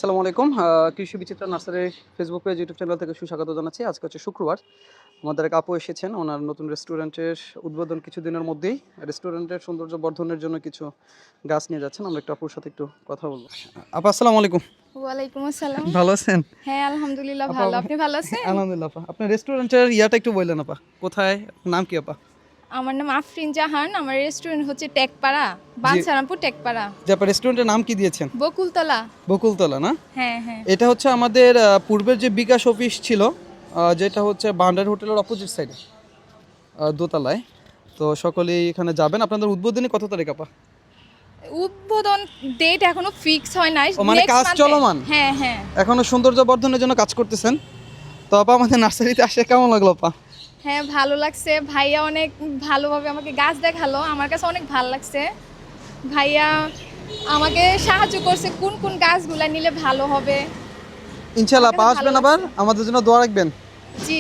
আসসালামু আলাইকুম। Krishi Bichitra nursery Facebook page, YouTube channel থেকে সুস্বাগত জানাচ্ছি। আজকে হচ্ছে শুক্রবার। আমাদের এক আপু এসেছেন। ওনার নতুন রেস্টুরেন্টের উদ্বোধন কিছুদিনের মধ্যেই। রেস্টুরেন্টের সৌন্দর্য বর্ধনের জন্য কিছু গাছ নিয়ে যাচ্ছেন। আমরা একটু আপুর সাথে একটু কথা বলবো। আপা আসসালামু আলাইকুম। ওয়ালাইকুম আসসালাম। ভালো আছেন? হ্যাঁ, আলহামদুলিল্লাহ আপা ভালো। আপনি ভালো আছেন? আলহামদুলিল্লাহ আপা। আপনার রেস্টুরেন্টের ইয়াটা একটু বললেন আপা। কোথায়? নাম কি আপা? আমার নাম আফরিন জাহান। আমার রেস্টুরেন্ট হচ্ছে টেকপাড়া, বাঞ্ছারামপুর টেকপাড়া, যে আপনার রেস্টুরেন্টের নাম কি দিয়েছেন? বকুলতলা। বকুলতলা না? হ্যাঁ হ্যাঁ। এটা হচ্ছে আমাদের পূর্বের যে বিকাশ অফিস ছিল, যেটা হচ্ছে বান্ডার হোটেলের অপোজিট সাইডে, দোতলায়। তো সকলেই এখানে যাবেন। আপনাদের উদ্বোধনী কত তারিখ আপা? উদ্বোধন ডেট এখনো ফিক্স হয় নাই। ও মানে Next কাজ month-এ। চলমান? হ্যাঁ হ্যাঁ। এখনো সৌন্দর্য বর্ধনের জন্য কাজ করতেছেন। তো আপা আমাদের নার্সারিতে আসে কেমন লাগলো আপা? হ্যাঁ, ভালো লাগছে। ভাইয়া অনেক ভালোভাবে আমাকে গাছ দেখালো। আমার কাছে অনেক ভালো লাগছে। ভাইয়া আমাকে সাহায্য করছে কোন কোন গাছগুলা নিলে ভালো হবে। ইনশাআল্লাহ আমার আপা কাছে ভালো আসবেন আবার, লাগছে। আমাদের জন্য দোয়া রাখবেন। জি।